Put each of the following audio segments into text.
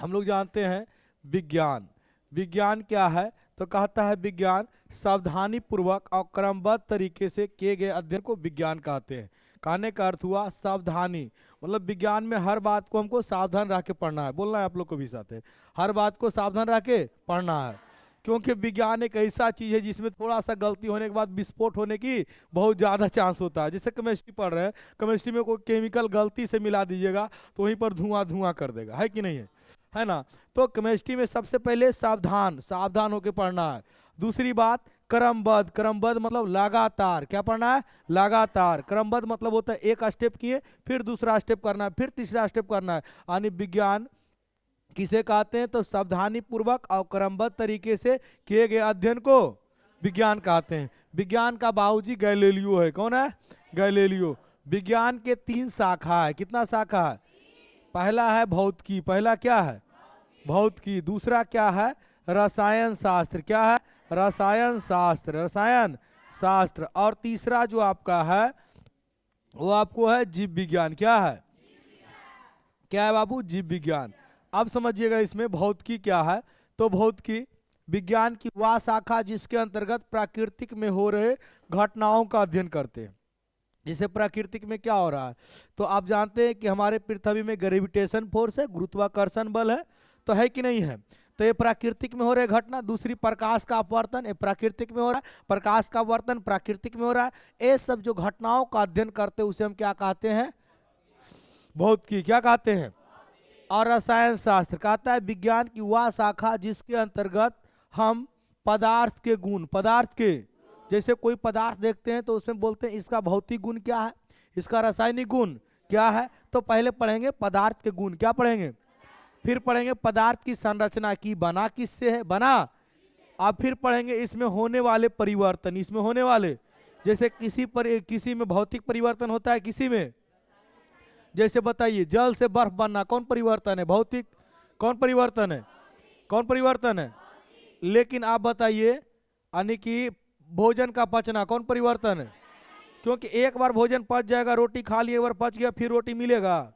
हम लोग जानते हैं विज्ञान। विज्ञान क्या है? तो कहता है विज्ञान सावधानी पूर्वक और क्रमबद्ध तरीके से किए गए अध्ययन को विज्ञान कहते हैं। कहने का अर्थ हुआ सावधानी, मतलब विज्ञान में हर बात को हमको सावधान रह के पढ़ना है। बोलना है आप लोग को भी साथ है, हर बात को सावधान रह के पढ़ना है, क्योंकि विज्ञान एक ऐसा चीज है जिसमें थोड़ा सा गलती होने के बाद विस्फोट होने की बहुत ज़्यादा चांस होता है। जैसे केमिस्ट्री पढ़ रहे हैं, केमिस्ट्री में कोई केमिकल गलती से मिला दीजिएगा तो वहीं पर धुआं धुआं कर देगा, है कि नहीं है ना। तो केमिस्ट्री में सबसे पहले सावधान सावधान होकर पढ़ना है। दूसरी बात क्रमबद्ध, क्रमबद्ध मतलब लगातार, क्या पढ़ना है? लगातार। क्रमबद्ध मतलब होता है एक स्टेप किए फिर दूसरा स्टेप करना है फिर तीसरा स्टेप करना है। यानी विज्ञान किसे कहते हैं? तो सावधानी पूर्वक और क्रमबद्ध तरीके से किए गए अध्ययन को विज्ञान कहते हैं। विज्ञान का बाबूजी गैलीलियो है। कौन है? गैलीलियो। विज्ञान के 3 शाखा है। कितना शाखा है? पहला है भौतिकी। पहला क्या है? भौतिकी। दूसरा क्या है? रसायन शास्त्र। क्या है? रसायन शास्त्र, रसायन शास्त्र। और तीसरा जो आपका है वो आपको है जीव विज्ञान। क्या है? क्या है बाबू? जीव विज्ञान। अब समझिएगा इसमें भौतिकी क्या है। तो भौतिकी विज्ञान की वह शाखा जिसके अंतर्गत प्राकृतिक में हो रहे घटनाओं का अध्ययन करते हैं। जैसे प्राकृतिक में क्या हो रहा है, तो आप जानते हैं कि हमारे पृथ्वी में ग्रेविटेशन फोर्स है, गुरुत्वाकर्षण बल है, तो है कि नहीं है। तो ये प्राकृतिक में हो रहे घटना। दूसरी प्रकाश का अपवर्तन, ये प्राकृतिक में हो रहा है। प्रकाश का अपवर्तन प्राकृतिक में हो रहा है। ये सब जो घटनाओं का अध्ययन करते हैं उसे हम क्या कहते हैं? भौतिकी। क्या कहते हैं? और रसायन शास्त्र कहता है विज्ञान की वह शाखा जिसके अंतर्गत हम पदार्थ के गुण, पदार्थ के, जैसे कोई पदार्थ देखते हैं तो उसमें बोलते हैं इसका भौतिक गुण क्या है, इसका रासायनिक गुण क्या है। तो पहले पढ़ेंगे पदार्थ के गुण। क्या पढ़ेंगे? फिर पढ़ेंगे पदार्थ की संरचना की, बना किससे है, बना। अब फिर पढ़ेंगे इसमें होने वाले परिवर्तन, इसमें होने वाले, जैसे किसी में भौतिक परिवर्तन होता है, किसी में, जैसे बताइए जल से बर्फ बनना, कौन परिवर्तन है? भौतिक। कौन परिवर्तन है? कौन परिवर्तन है? लेकिन आप बताइए यानी कि भोजन का पचना, कौन परिवर्तन है? क्योंकि एक बार भोजन पच जाएगा, रोटी खा लिए, एक बार पच गया फिर रोटी मिलेगा।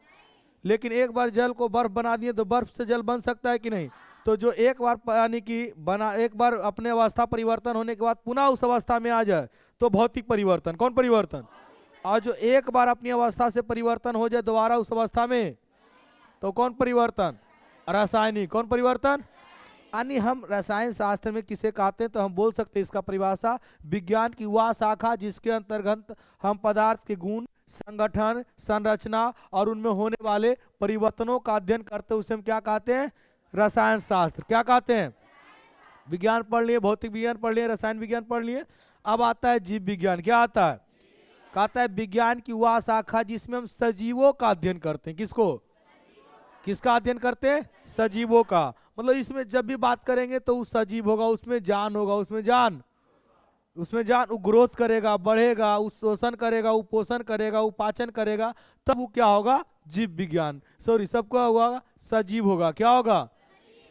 लेकिन एक बार जल को बर्फ बना दिए तो बर्फ से जल बन सकता है कि नहीं। तो जो एक बार यानी कि बना, एक बार अपने अवस्था परिवर्तन होने के बाद पुनः उस अवस्था में आ जाए तो भौतिक परिवर्तन। कौन परिवर्तन? और जो एक बार अपनी अवस्था से परिवर्तन हो जाए दोबारा उस अवस्था में, तो कौन परिवर्तन? रासायनिक। कौन परिवर्तन? यानी हम रसायन शास्त्र में किसे कहते हैं, तो हम बोल सकते हैं इसका परिभाषा विज्ञान की वह शाखा जिसके अंतर्गत हम पदार्थ के गुण, संगठन, संरचना और उनमें होने वाले परिवर्तनों का अध्ययन करते हैं, उसे हम क्या कहते हैं? रसायन शास्त्र। क्या कहते हैं? विज्ञान पढ़ लिए, भौतिक विज्ञान पढ़ लिए, रसायन विज्ञान पढ़ लिए। अब आता है जीव विज्ञान। क्या आता है? कहता है विज्ञान की वह शाखा जिसमें हम सजीवों का अध्ययन करते हैं। किसको? किसका अध्ययन करते हैं? सजीवों का। मतलब इसमें जब भी बात करेंगे तो उस सजीव होगा, उसमें जान होगा, उसमें जान वो ग्रोथ करेगा, बढ़ेगा, वो शोषण करेगा, वो पोषण करेगा, वो पाचन करेगा, तब वो क्या होगा? जीव विज्ञान। सॉरी, सबका होगा सजीव होगा। क्या होगा?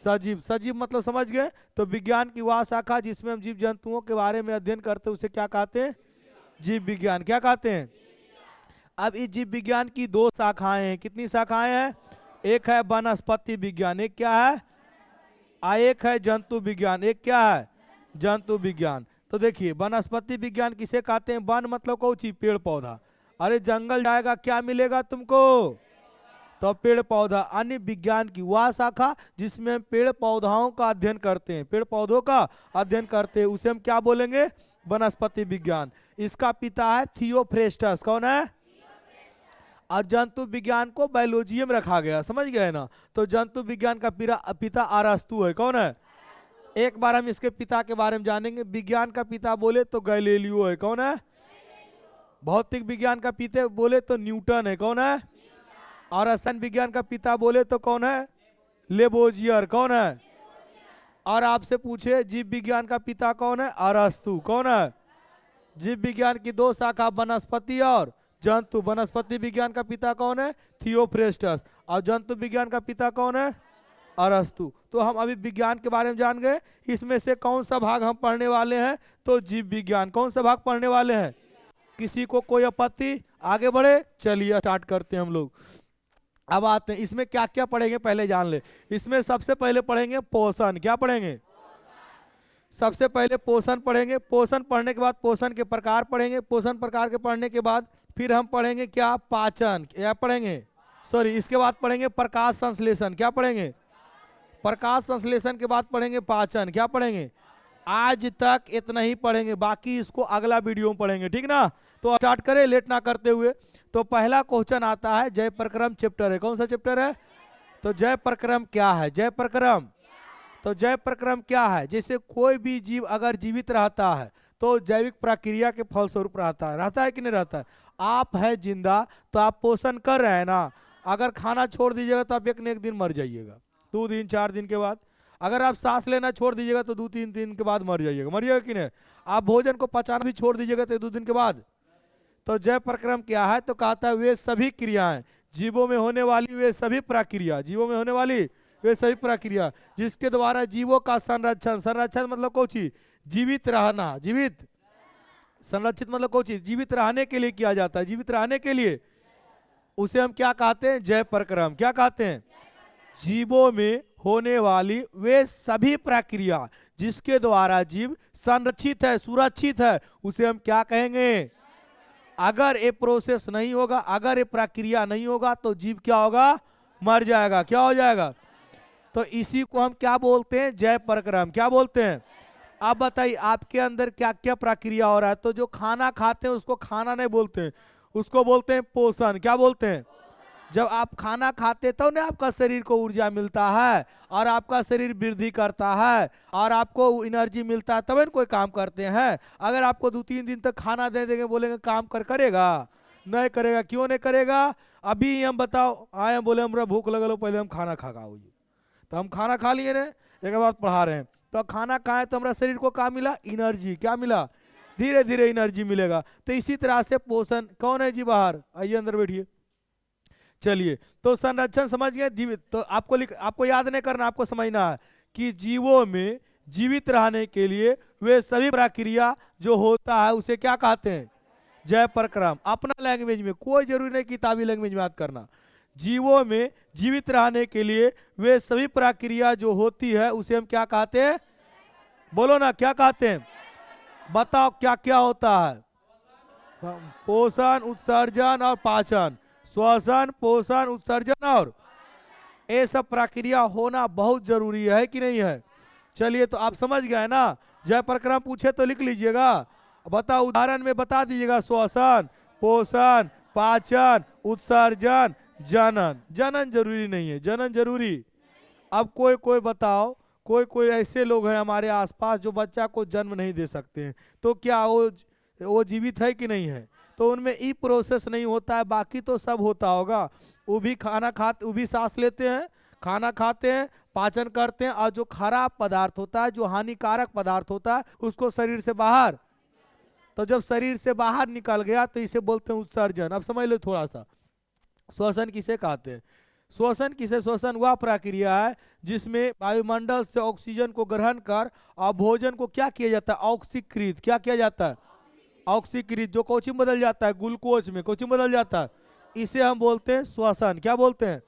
सजीव। सजीव मतलब समझ गए। तो विज्ञान की वह शाखा जिसमें हम जीव जंतुओं के बारे में अध्ययन करते हैं उसे क्या कहते हैं? जीव विज्ञान। क्या कहते हैं? अब इस जीव विज्ञान की 2 शाखाएं हैं। कितनी शाखाएं हैं? एक है वनस्पति विज्ञान, एक क्या है? एक है जंतु विज्ञान, एक क्या है? जंतु विज्ञान। तो देखिए वनस्पति विज्ञान किसे कहते हैं? वन मतलब कौन चीज? पेड़ पौधा। अरे जंगल जाएगा क्या मिलेगा तुमको? तो पेड़ पौधा। अन्य विज्ञान की वह शाखा जिसमें हम पेड़ पौधाओं का अध्ययन करते हैं, पेड़ पौधों का अध्ययन करते हैं, उसे हम क्या बोलेंगे? वनस्पति विज्ञान। इसका पिता है थियोफ्रेस्टस। कौन है? और जंतु विज्ञान को बायोलॉजियम रखा गया। समझ गए ना। तो जंतु विज्ञान का पिता अरस्तु है। कौन है? एक बार हम इसके पिता के बारे में जानेंगे। विज्ञान का पिता बोले तो गैलीलियो है। कौन है? भौतिक विज्ञान का पिता बोले तो न्यूटन है। कौन है? और रसायन विज्ञान का पिता बोले तो कौन है? लेबोजियर। कौन है? और आपसे पूछे जीव विज्ञान का पिता कौन है? अरस्तु। कौन है? जीव विज्ञान की 2 शाखा वनस्पति और जंतु। वनस्पति विज्ञान का पिता कौन है? थियोफ्रेस्टस। और जंतु विज्ञान का पिता कौन है? अरस्तु। तो हम अभी विज्ञान के बारे में जान गए। इसमें से कौन सा भाग हम पढ़ने वाले हैं? तो जीव विज्ञान। कौन सा भाग पढ़ने वाले हैं? किसी को कोई आपत्ति? आगे बढ़े, चलिए स्टार्ट करते हैं हम लोग। अब आते हैं इसमें क्या क्या पढ़ेंगे पहले जान ले। इसमें सबसे पहले पढ़ेंगे पोषण। क्या पढ़ेंगे? सबसे पहले पोषण पढ़ेंगे। पोषण पढ़ने के बाद पोषण के प्रकार पढ़ेंगे। पोषण प्रकार के पढ़ने के बाद फिर हम पढ़ेंगे क्या? पाचन। क्या पढ़ेंगे? सॉरी, इसके बाद पढ़ेंगे प्रकाश संश्लेषण। क्या पढ़ेंगे? प्रकाश संश्लेषण के बाद पढ़ेंगे पाचन। क्या पढ़ेंगे? आज तक इतना ही पढ़ेंगे, बाकी इसको अगला वीडियो में पढ़ेंगे, ठीक ना। तो स्टार्ट करें लेट ना करते हुए। तो पहला क्वेश्चन आता है, जय प्रक्रम चैप्टर है। कौन सा चैप्टर है? तो जय प्रक्रम क्या है? जय प्रक्रम, तो जय प्रक्रम क्या है? जैसे कोई भी जीव अगर जीवित रहता है तो जैविक प्रक्रिया के फलस्वरूप रहता है कि नहीं रहता है? आप है जिंदा तो आप पोषण कर रहे हैं ना। अगर खाना छोड़ दीजिएगा तो आप एक न एक दिन मर जाइएगा, 2 दिन 4 दिन के बाद। अगर आप सांस लेना छोड़ दीजिएगा तो 2-3 दिन के बाद मर जाइएगा। मरिएगा कि नहीं? आप भोजन को पचाना भी छोड़ दीजिएगा तो 2 दिन के बाद। तो जय प्रक्रम क्या है? तो कहता है वे सभी क्रियाएं जीवों में होने वाली, वे सभी प्रक्रिया जीवों में होने वाली, वे सभी प्रक्रिया जिसके द्वारा जीवों का संरक्षण, संरक्षण मतलब कौन चीज? जीवित रहना, जीवित, संरक्षित मतलब कौन चीज? जीवित रहने के लिए किया जाता है, जीवित रहने के लिए, उसे हम क्या कहते हैं? जय प्रक्रम। क्या कहते हैं? जीवों में होने वाली वे सभी प्रक्रिया जिसके द्वारा जीव संरक्षित है, सुरक्षित है, उसे हम क्या कहेंगे? अगर ये प्रोसेस नहीं होगा, अगर ये प्रक्रिया नहीं होगा तो जीव क्या होगा? मर जाएगा। क्या हो जाएगा? तो इसी को हम क्या बोलते हैं? जय प्रक्रम। क्या बोलते हैं? आप बताइए आपके अंदर क्या क्या प्रक्रिया हो रहा है। तो जो खाना खाते हैं उसको खाना नहीं बोलते हैं, उसको बोलते हैं पोषण। क्या बोलते हैं? जब आप खाना खाते तो ना आपका शरीर को ऊर्जा मिलता है और आपका शरीर वृद्धि करता है और आपको एनर्जी मिलता है, तब कोई काम करते हैं। अगर आपको 2-3 दिन तक खाना दे देंगे, बोलेंगे काम करेगा? नहीं करेगा। क्यों नहीं करेगा? अभी हम बताओ, आए बोले हमरा भूख लगल हो, पहले हम खाना खा तो हम खाना खा लिए ने, एक बात पढ़ा रहे हैं तो खाना खाए तो हमारा शरीर को क्या मिला? एनर्जी। क्या मिला? धीरे धीरे एनर्जी मिलेगा। तो इसी तरह से पोषण। कौन है जी बाहर? आइए अंदर बैठिए। चलिए, तो संरक्षण समझ गए। जीवित तो आपको याद नहीं करना, आपको समझना है कि जीवों में जीवित रहने के लिए वे सभी प्रक्रिया जो होता है उसे क्या कहते हैं? जय प्रक्रम। अपना लैंग्वेज में, कोई जरूरी नहीं किताबी लैंग्वेज में याद करना। जीवों में जीवित रहने के लिए वे सभी प्रक्रिया जो होती है उसे हम क्या कहते हैं? बोलो ना, क्या कहते हैं? बताओ क्या क्या होता है? पोषण, उत्सर्जन और पाचन। श्वसन, पोषण, उत्सर्जन और ये सब प्रक्रिया होना बहुत जरूरी है कि नहीं है? चलिए, तो आप समझ गए ना। जय प्रक्रम पूछे तो लिख लीजिएगा, बताओ उदाहरण में बता दीजिएगा। श्वसन, पोषण, पाचन, उत्सर्जन, जनन। जनन जरूरी नहीं है, जनन जरूरी। अब कोई बताओ, कोई ऐसे लोग हैं हमारे आसपास जो बच्चा को जन्म नहीं दे सकते हैं, तो क्या वो जीवित है कि नहीं है? तो उनमें ई प्रोसेस नहीं होता है, बाकी तो सब होता होगा। वो भी खाना खाते, वो भी सांस लेते हैं, खाना खाते हैं, पाचन करते हैं, और जो खराब पदार्थ होता है, जो हानिकारक पदार्थ होता है, उसको शरीर से बाहर, तो जब शरीर से बाहर निकल गया तो इसे बोलते हैं उत्सर्जन। अब समझ लो थोड़ा सा। श्वसन किसे कहते हैं? श्वसन वह प्रक्रिया है जिसमें वायुमंडल से ऑक्सीजन को ग्रहण कर और भोजन को क्या किया जाता है? ऑक्सीकृत। क्या किया जाता है? ऑक्सीकृत, जो कोची में बदल जाता है, ग्लूकोज में कोची में बदल जाता है, इसे हम बोलते हैं श्वसन। क्या बोलते हैं?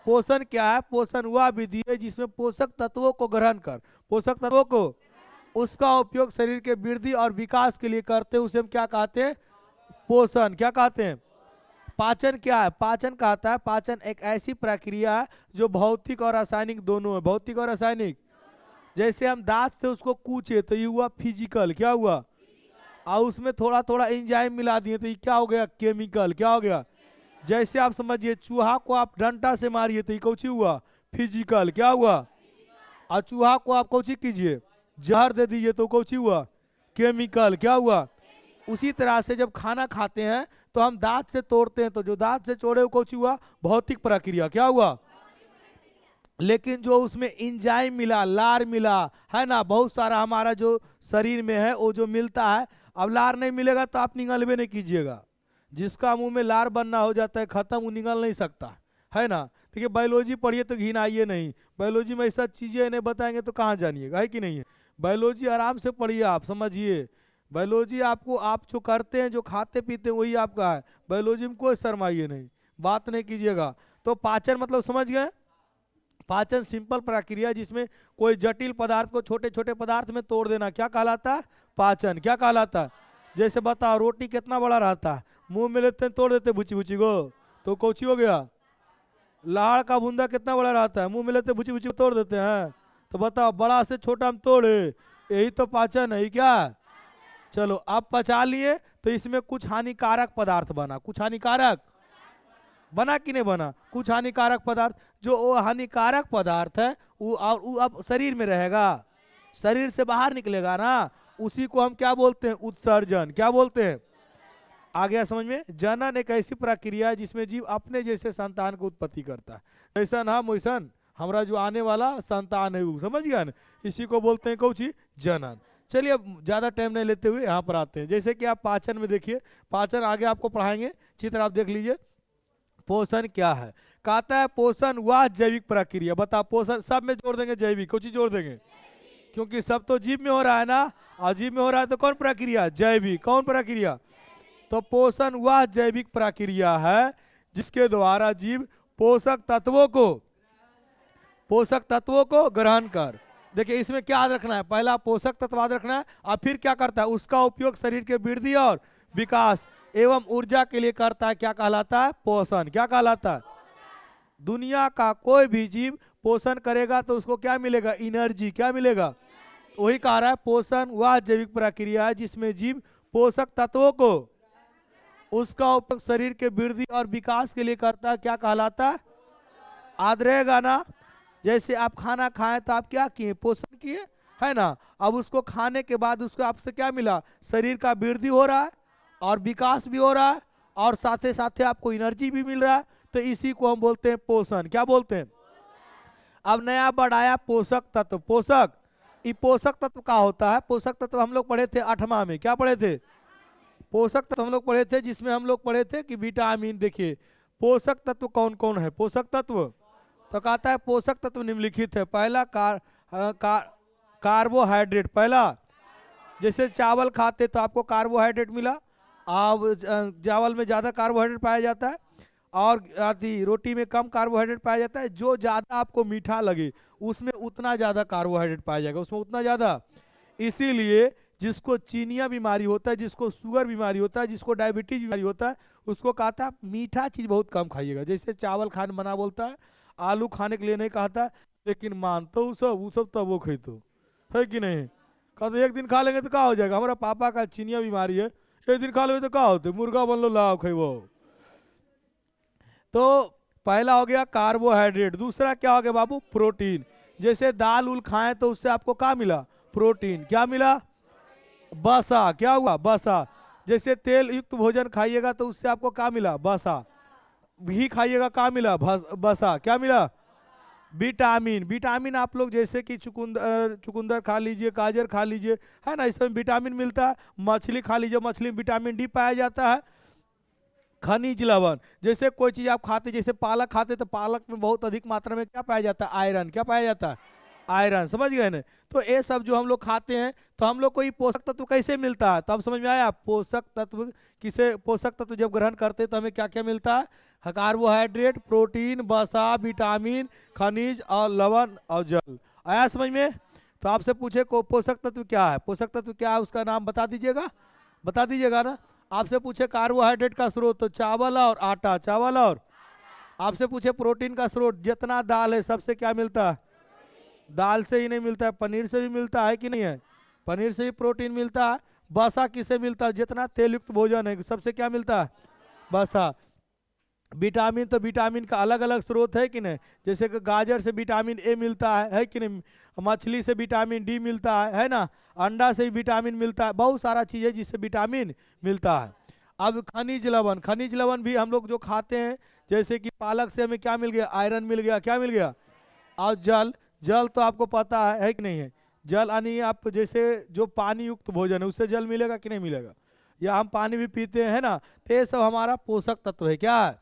पोषण क्या है? पोषण वह विधि है जिसमें पोषक तत्वों को ग्रहण कर, पोषक तत्वों को, उसका उपयोग शरीर के वृद्धि और विकास के लिए करते हैं, उसे हम क्या कहते हैं? पोषण। क्या कहते हैं? पाचन क्या है? पाचन कहता है पाचन एक ऐसी प्रक्रिया है जो भौतिक और रासायनिक दोनों है। भौतिक और रासायनिक। जैसे हम दांत से उसको कूचे तो ये हुआ फिजिकल। क्या हुआ? और उसमें थोड़ा थोड़ा एंजाइम मिला दिए तो ये क्या हो गया? केमिकल। क्या हो गया? जैसे आप समझिए चूहा को आप डंडा से मारिए तो ये कौची हुआ? फिजिकल। क्या हुआ? और चूहा को आप कौची कीजिए? जहर दे दीजिए तो कौची हुआ? केमिकल। क्या हुआ? उसी तरह से जब खाना खाते हैं तो हम दांत से तोड़ते हैं, तो जो दांत से तोड़े वो कौची हुआ? भौतिक प्रक्रिया। क्या हुआ? लेकिन जो उसमें एंजाइम मिला, लार मिला है ना, बहुत सारा हमारा जो शरीर में है वो जो मिलता है। अब लार नहीं मिलेगा तो आप निगलबे नहीं कीजिएगा। जिसका मुंह में लार बनना हो जाता है खत्म, वो निगल नहीं सकता है ना। देखिए बायोलॉजी पढ़िए तो घिनाइए नहीं, बायोलॉजी में ऐसा चीजें नहीं बताएंगे तो कहाँ जानिएगा, है कि नहीं है? बायोलॉजी आराम से पढ़िए, आप समझिए। बायोलॉजी आपको, आप जो करते हैं, जो खाते पीते हैं वही आपका है। बायोलॉजी में कोई शर्माइए नहीं, बात नहीं कीजिएगा। तो पाचन मतलब समझ गए, पाचन सिंपल प्रक्रिया जिसमें कोई जटिल पदार्थ को छोटे छोटे पदार्थ में तोड़ देना क्या कहलाता है, पाचन। क्या कहलाता है? जैसे बताओ रोटी कितना बड़ा रहता है, मुंह में लेते हैं तोड़ देते भुची भुची को, तो कौची हो गया? लाड़ का बूंदा कितना बड़ा रहता है, मुंह में लेते भुची भुची को तोड़ देते हैं। तो बताओ बड़ा से छोटा हम तोड़े, यही तो पाचन है क्या? चलो अब पचा लिए तो इसमें कुछ हानिकारक पदार्थ बना, कुछ हानिकारक बना कि नहीं बना? कुछ हानिकारक पदार्थ, जो वो हानिकारक पदार्थ है वो अब शरीर में रहेगा, शरीर से बाहर निकलेगा ना, उसी को हम क्या बोलते हैं? उत्सर्जन। क्या बोलते हैं? आ गया समझ में? जनन एक ऐसी प्रक्रिया है जिसमें जीव अपने जैसे संतान को उत्पत्ति करता है, ऐसा हम वैसन हमारा जो आने वाला संतान है वो, समझ गया ना, इसी को बोलते हैं कौन चीज? जनन। चलिए अब ज्यादा टाइम नहीं लेते हुए यहाँ पर आते हैं। जैसे कि आप पाचन में देखिए, पाचन आगे आपको पढ़ाएंगे, चित्र आप देख लीजिए। पोषण क्या है? कहता है पोषण वह जैविक प्रक्रिया। बता, पोषण सब में जोड़ देंगे जैविक, कौन चीज जोड़ देंगे? क्योंकि सब तो जीव में हो रहा है ना, और जीव में हो रहा है तो कौन प्रक्रिया? जैविक। कौन प्रक्रिया? तो पोषण वह जैविक प्रक्रिया है जिसके द्वारा जीव पोषक तत्वों को ग्रहण कर, देखिए इसमें क्या याद रखना है, पहला पोषक तत्व याद रखना है, और फिर क्या करता है? उसका उपयोग शरीर के वृद्धि और विकास एवं ऊर्जा के लिए करता है। क्या कहलाता है? पोषण। क्या कहलाता है? दुनिया का कोई भी जीव पोषण करेगा तो उसको क्या मिलेगा? एनर्जी। क्या मिलेगा? वही कह रहा है पोषण वह जैविक प्रक्रिया है जिसमें जीव पोषक तत्वों को उसका उपयोग शरीर के वृद्धि और विकास के लिए करता है। क्या कहलाता है? याद रहेगा ना? जैसे आप खाना खाएं तो आप क्या किए? पोषण किए, है ना। अब उसको खाने के बाद उसको आपसे क्या मिला? शरीर का वृद्धि हो रहा है और विकास भी हो रहा है, और साथे साथे आपको एनर्जी भी मिल रहा है, तो इसी को हम बोलते हैं पोषण। क्या बोलते हैं? अब नया बढ़ाया पोषक तत्व। पोषक, ये पोषक तत्व का होता है। पोषक तत्व हम लोग पढ़े थे 8वां में। क्या पढ़े थे? पोषक तत्व हम लोग पढ़े थे, जिसमें हम लोग पढ़े थे कि विटामिन। देखिए पोषक तत्व कौन कौन है? पोषक तत्व तो कहता है पोषक तत्व निम्नलिखित है। पहला कार्बोहाइड्रेट। पहला, जैसे चावल खाते तो आपको कार्बोहाइड्रेट मिला, अब चावल में ज़्यादा कार्बोहाइड्रेट पाया जाता है और आती रोटी में कम कार्बोहाइड्रेट पाया जाता है। जो ज़्यादा आपको मीठा लगे उसमें उतना ज़्यादा कार्बोहाइड्रेट पाया जाएगा, उसमें उतना ज़्यादा। इसीलिए जिसको चीनिया बीमारी होता है, जिसको शुगर बीमारी होता है, जिसको डायबिटीज बीमारी होता है, उसको कहता है मीठा चीज़ बहुत कम खाइएगा। जैसे चावल खाने मना बोलता है, आलू खाने के लिए नहीं कहता, लेकिन मानतो वो सब तो वो खेतो है कि नहीं? कहते एक दिन खा लेंगे तो क्या हो जाएगा? हमारा पापा का चीनिया बीमारी है, एक दिन खा लेंगे तो क्या होते? मुर्गा बन लो, लाओ खेबो। तो पहला हो गया कार्बोहाइड्रेट। दूसरा क्या हो गया बाबू? प्रोटीन। जैसे दाल उल खाएं तो उससे आपको क्या मिला? प्रोटीन। क्या मिला? बसा। क्या हुआ? बसा। जैसे तेल युक्त भोजन खाइएगा तो उससे आपको क्या मिला? बसा। घी खाइएगा, क्या मिला? बसा। क्या मिला? विटामिन। विटामिन आप लोग जैसे कि चुकंदर खा लीजिए, गाजर खा लीजिए, है ना, इसमें विटामिन मिलता है। मछली खा लीजिए, मछली में विटामिन डी पाया जाता है। खनिज लवण, जैसे कोई चीज़ आप खाते, जैसे पालक खाते तो पालक में बहुत अधिक मात्रा में क्या पाया जाता है? आयरन। क्या पाया जाता है? आयरन। समझ गए ना? तो ये सब जो हम लोग खाते हैं तो हम लोग को ये पोषक तत्व कैसे मिलता है? तो अब समझ में आया? पोषक तत्व किसे? पोषक तत्व जब ग्रहण करते हैं तो हमें क्या क्या मिलता है? कार्बोहाइड्रेट, प्रोटीन, वसा, विटामिन, खनिज और लवण और जल। आया समझ में? तो आपसे पूछे को पोषक तत्व क्या है? पोषक तत्व क्या है उसका नाम बता दीजिएगा, बता दीजिएगा ना। आपसे पूछे कार्बोहाइड्रेट का स्रोत तो चावल और आटा, चावल और। आपसे पूछे प्रोटीन का स्रोत, जितना दाल है सबसे क्या मिलता है? दाल से ही नहीं मिलता है, पनीर से भी मिलता है कि नहीं है? पनीर से ही प्रोटीन मिलता है। वसा किससे मिलता है? जितना तेल युक्त भोजन है सबसे क्या मिलता है? वसा। विटामिन, तो विटामिन का अलग अलग स्रोत है कि नहीं? जैसे कि गाजर से विटामिन ए मिलता है कि नहीं? मछली से विटामिन डी मिलता है ना? अंडा से भी विटामिन मिलता है, बहुत सारा चीज़ है जिससे विटामिन मिलता है। अब खनिज लवण, खनिज लवण भी हम लोग जो खाते हैं, जैसे कि पालक से हमें क्या मिल गया? आयरन मिल गया। क्या मिल गया? और जल। जल तो आपको पता है कि नहीं है? जल यानी आप जैसे जो पानी युक्त भोजन है उससे जल मिलेगा कि नहीं मिलेगा? या हम पानी भी पीते हैं, है ना? तो ये सब हमारा पोषक तत्व है। क्या है?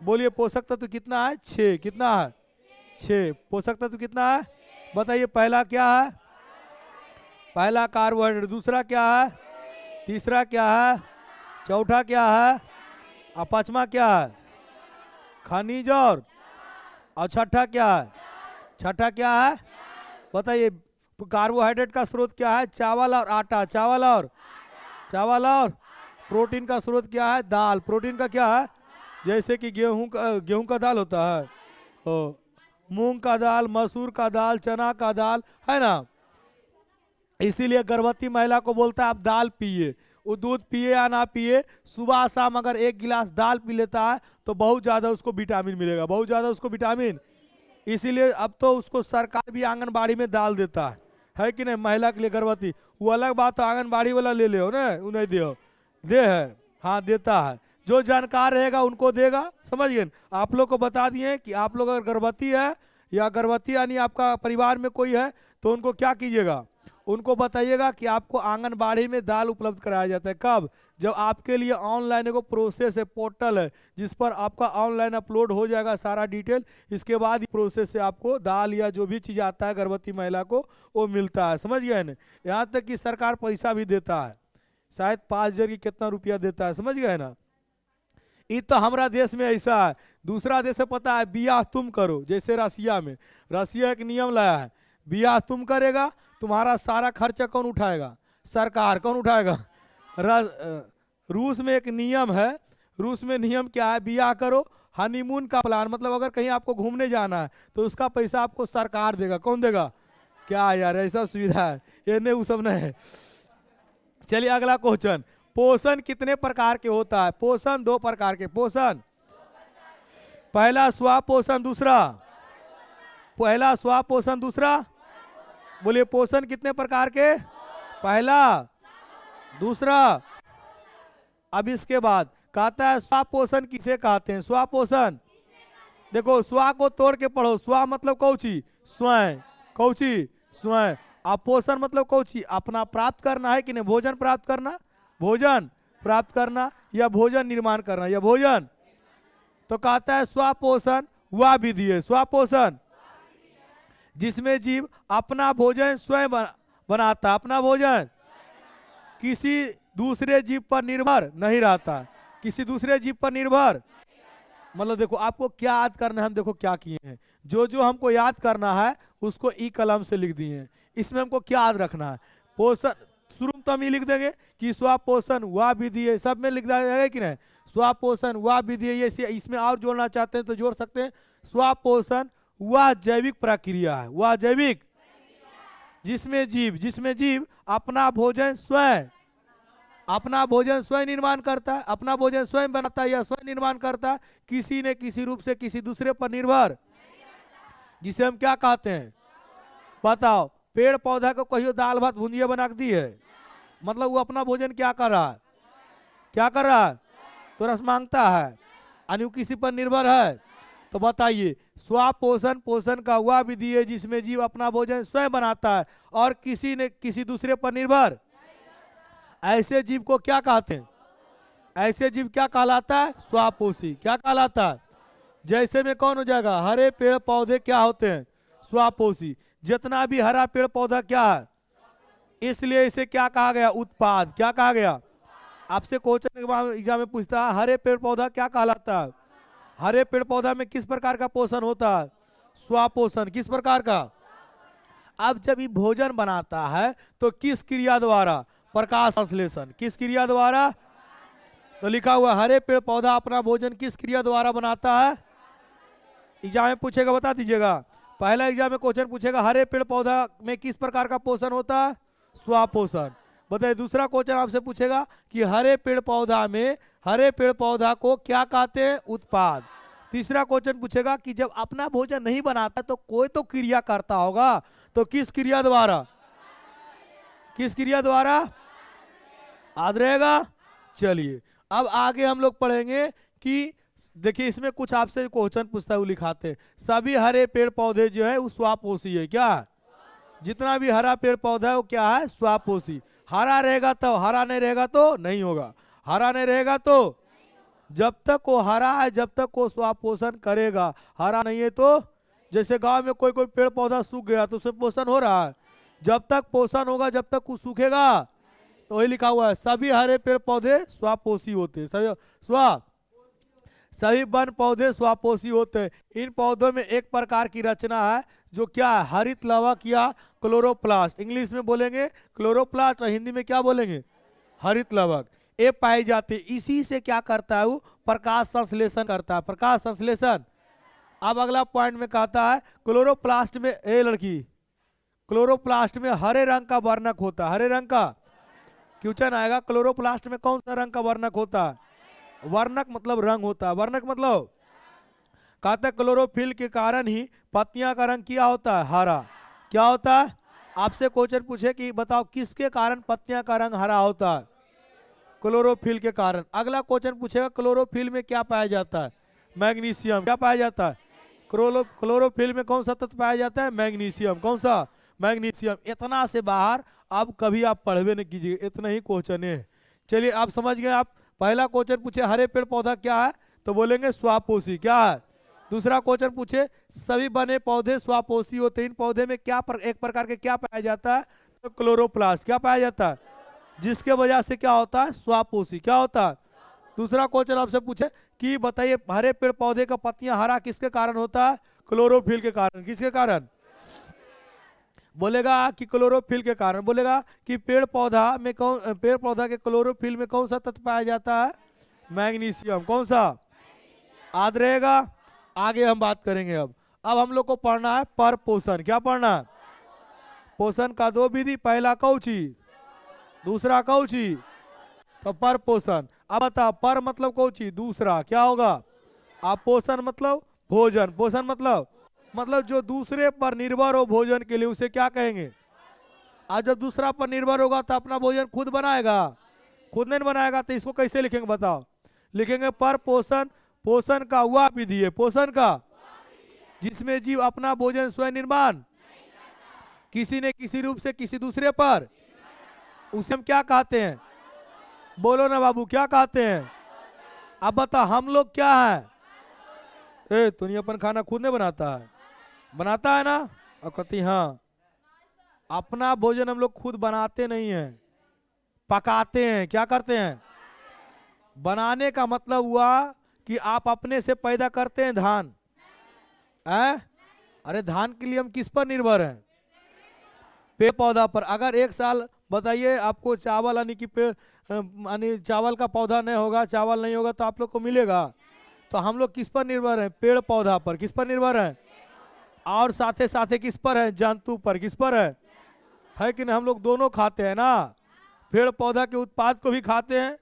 बोलिए पोषक तत्व कितना है? 6। कितना है? 6। पोषक तत्व कितना है बताइए? पहला क्या है? पहला कार्बोहाइड्रेट। दूसरा क्या है? तीसरा क्या है? चौथा क्या है? और पांचवा क्या है? खनिज और छठा क्या है? छठा क्या है बताइए? कार्बोहाइड्रेट का स्रोत क्या है? चावल और आटा। चावल और प्रोटीन का स्रोत क्या है? दाल। प्रोटीन का क्या है? जैसे कि गेहूं का दाल होता है, मूंग का दाल, मसूर का दाल, चना का दाल, है ना। इसीलिए गर्भवती महिला को बोलता है आप दाल पिए। वो दूध पिए या ना पिए, सुबह शाम अगर 1 गिलास दाल पी लेता है तो बहुत ज्यादा उसको विटामिन मिलेगा, बहुत ज्यादा उसको विटामिन। इसीलिए अब तो उसको सरकार भी आंगनबाड़ी में दाल देता है कि नहीं, महिला के लिए गर्भवती। वो अलग बात है, आंगनबाड़ी वाला ले ले ना, उन्हें दे है, हाँ देता है। जो जानकार रहेगा उनको देगा, समझ गए। आप लोग को बता दिए कि आप लोग अगर गर्भवती है या गर्भवती यानी आपका परिवार में कोई है तो उनको क्या कीजिएगा, उनको बताइएगा कि आपको आंगनबाड़ी में दाल उपलब्ध कराया जाता है। कब? जब आपके लिए ऑनलाइन एगो प्रोसेस है, पोर्टल है, जिस पर आपका ऑनलाइन अपलोड हो जाएगा सारा डिटेल। इसके बाद प्रोसेस से आपको दाल या जो भी चीज़ आता है गर्भवती महिला को वो मिलता है, समझ गए ना। यहाँ तक कि सरकार पैसा भी देता है, शायद 5,000 की कितना रुपया देता है, समझ गए ना। ये तो हमारा देश में ऐसा है। दूसरा देश में पता है बियाह तुम करो, जैसे रसिया में, रसिया एक नियम लाया है, बियाह तुम करेगा, तुम्हारा सारा खर्चा कौन उठाएगा? सरकार। कौन उठाएगा? रूस में एक नियम है, रूस में नियम क्या है, बियाह करो, हनीमून का प्लान, मतलब अगर कहीं आपको घूमने जाना है तो उसका पैसा आपको सरकार देगा। कौन देगा? क्या यार ऐसा सुविधा है, ये नहीं वो सब नहीं है। चलिए अगला क्वेश्चन, पोषण कितने प्रकार के होता है? पोषण 2 प्रकार के। पोषण पहला स्वपोषण, दूसरा पहला स्वपोषण, दूसरा बोलिए पोषण कितने प्रकार के? पहला, दूसरा। अब इसके बाद कहता है स्वपोषण किसे कहते हैं? स्वपोषण देखो, स्व को तोड़ के पढ़ो। स्व मतलब कौची? स्वयं। कौची? स्वयं। अब पोषण मतलब कौची? अपना प्राप्त करना है कि नहीं? भोजन प्राप्त करना, भोजन प्राप्त करना या भोजन निर्माण करना या भोजन। तो कहता है स्वपोषण वह विधि है, स्वपोषण जिसमें जीव अपना भोजन स्वयं बनाता है, अपना भोजन किसी दूसरे जीव पर निर्भर नहीं रहता, किसी दूसरे जीव पर निर्भर। मतलब देखो आपको क्या याद करना है, हम देखो क्या किए हैं, जो जो हमको याद करना है उसको ई कलम से लिख दिए हैं। इसमें हमको क्या याद रखना है? पोषण शुरू में तो हम ये लिख देंगे कि स्वपोषण वह विधि है, सब में लिख जाएगा कि नहीं? स्वपोषण वह विधि है। ये इसमें और जोड़ना चाहते हैं तो जोड़ सकते हैं। स्वपोषण वह जैविक प्रक्रिया है, वह जैविक जिसमें जीव अपना भोजन स्वयं निर्माण करता है, अपना भोजन स्वयं बनाता है या स्वयं निर्माण करता है, किसी न किसी रूप से किसी दूसरे पर निर्भर, जिसे हम क्या कहते हैं? बताओ। पेड़ पौधा को कहियो दाल भात भुंजिया बना दी है, मतलब वो अपना भोजन क्या कर रहा है? क्या कर रहा है? तो रस मांगता है, यानी वो किसी पर निर्भर है। तो बताइए, स्वपोषण पोषण का वह विधि है जिसमें जीव अपना भोजन स्वयं बनाता है और किसी ने किसी दूसरे पर निर्भर। ऐसे जीव को क्या कहते हैं? ऐसे जीव क्या कहलाता है? स्वपोषी। क्या कहलाता है? जैसे में कौन हो जाएगा? हरे पेड़ पौधे क्या होते हैं? स्वपोषी। जितना भी हरा पेड़ पौधा क्या है, इसलिए इसे क्या कहा गया? उत्पाद। क्या कहा गया? आपसे क्वेश्चन एग्जाम में पूछता है हरे पेड़ पौधा क्या कहलाता है? हरे पेड़ पौधा में किस प्रकार का पोषण होता है? स्वपोषण। किस प्रकार का? अब जब ये भोजन बनाता है तो किस क्रिया द्वारा? प्रकाश संश्लेषण। किस क्रिया द्वारा? तो लिखा हुआ हरे पेड़ पौधा अपना भोजन किस क्रिया द्वारा बनाता है? एग्जाम में पूछेगा, बता दीजिएगा। पहला एग्जाम में क्वेश्चन पूछेगा हरे पेड़ पौधा में किस प्रकार का पोषण होता है? स्वपोषण। बताइए दूसरा क्वेश्चन आपसे पूछेगा कि हरे पेड़ पौधा में हरे पेड़ पौधा को क्या कहते हैं? उत्पाद। तीसरा क्वेश्चन पूछेगा कि जब अपना भोजन नहीं बनाता तो कोई तो क्रिया करता होगा, तो किस क्रिया द्वारा? किस क्रिया द्वारा? याद रहेगा। चलिए अब आगे हम लोग पढ़ेंगे कि देखिए इसमें कुछ आपसे क्वेश्चन पूछता है वो लिखाते, सभी हरे पेड़ पौधे जो है वो स्वपोषी है। क्या? जितना भी हरा पेड़ पौधा है वो क्या है? स्वपोषी। हरा रहेगा तो, हरा नहीं रहेगा तो नहीं होगा। हरा नहीं रहेगा तो, जब तक वो हरा है जब तक वो स्वपोषण करेगा, हरा नहीं है तो, जैसे गांव में कोई कोई पेड़ पौधा सूख गया तो उसमें पोषण हो रहा है, जब तक पोषण होगा जब तक वो सूखेगा। तो वही लिखा हुआ है सभी हरे पेड़ पौधे स्वपोषी होते हैं। सभी स्व सभी वन पौधे स्वापोषी होते हैं। इन पौधों में एक प्रकार की रचना है जो क्या है, हरित लवक या क्लोरोप्लास्ट। इंग्लिश में बोलेंगे क्लोरोप्लास्ट और हिंदी में क्या बोलेंगे, हरित लवक। ये पाई जाती है, इसी से क्या करता है वो, प्रकाश संश्लेषण करता है, प्रकाश संश्लेषण। अब अगला पॉइंट में कहता है क्लोरोप्लास्ट में, ए लड़की, क्लोरोप्लास्ट में हरे रंग का वर्णक होता है, हरे रंग का क्वेश्चन आएगा, क्लोरोप्लास्ट में कौन सा रंग का वर्णक होता है, वर्णक मतलब रंग होता है, वर्णक मतलब, कहते हैं क्लोरोफिल के कारण ही पत्तियां का रंग क्या होता है, हरा। क्या होता है, आपसे क्वेश्चन पूछे कि बताओ किसके कारण पत्तियां का रंग हरा होता है, क्लोरोफिल के कारण। अगला क्वेश्चन पूछेगा क्लोरोफिल में क्या पाया जाता है, मैग्नीशियम। क्या पाया जाता है, क्लोरोफिल में कौन सा तत्व पाया जाता है, मैग्नीशियम। कौन सा, मैग्नीशियम। इतना से बाहर अब कभी आप पढ़वे नहीं कीजिए, इतना ही क्वेश्चन है। चलिए आप समझ गए। आप पहला क्वेश्चन पूछे हरे पेड़ पौधा क्या है, तो बोलेंगे स्वापोषी। क्या है, दूसरा क्वेश्चन पूछे सभी बने पौधे स्वापोषी होते हैं, इन पौधे में क्या एक प्रकार के क्या पाया जाता है, तो क्लोरोप्लास्ट। क्या पाया जाता है, जिसके वजह से क्या होता है, स्वापोषी। क्या होता है। दूसरा क्वेश्चन आपसे पूछे कि बताइए हरे पेड़ पौधे का पत्तियां हरा किसके कारण होता है, क्लोरोफिल के कारण। किसके कारण, बोलेगा कि क्लोरोफिल के कारण। बोलेगा कि पेड़ पौधा में कौन, पेड़ पौधा के क्लोरोफिल में कौन सा तत्व पाया जाता है, मैग्नीशियम। कौन सा, याद रहेगा। आगे हम बात करेंगे। अब हम लोग को पढ़ना है पर पोषण। क्या पढ़ना है, पोषण का दो विधि, पहला कौची, दूसरा कौची, तो पर पोषण। अब बता, पर मतलब कौची, दूसरा, क्या होगा, आप पोषण मतलब भोजन। पोषण मतलब जो दूसरे पर निर्भर हो भोजन के लिए उसे क्या कहेंगे। आज जब दूसरा पर निर्भर होगा तो अपना भोजन खुद बनाएगा, खुद नहीं बनाएगा तो इसको कैसे लिखेंगे बताओ। लिखेंगे पर पोषण, पोषण का वह विधि है, पोषण का जिसमें जीव अपना भोजन स्वयं निर्माण किसी न किसी रूप से किसी दूसरे पर, उसे हम क्या कहते हैं, बोलो ना बाबू क्या कहते हैं। अब बता हम लोग क्या है, ए तू नहीं अपन खाना खुद नहीं बनाता है, बनाता है ना। और कहती हाँ, अपना भोजन हम लोग खुद बनाते नहीं हैं, पकाते हैं। क्या करते हैं, बनाने का मतलब हुआ कि आप अपने से पैदा करते हैं धान, अरे धान के लिए हम किस पर निर्भर हैं, पेड़ पौधा पर। अगर एक साल बताइए आपको चावल यानी कि पेड़ यानी चावल का पौधा नहीं होगा, चावल नहीं होगा तो आप लोग को मिलेगा। तो हम लोग किस पर निर्भर हैं, पेड़ पौधा पर। किस पर निर्भर हैं, और साथे साथे किस पर है, जंतु पर। किस पर है कि नहीं, हम लोग दोनों खाते हैं ना, पेड़ पौधा के उत्पाद को भी खाते हैं,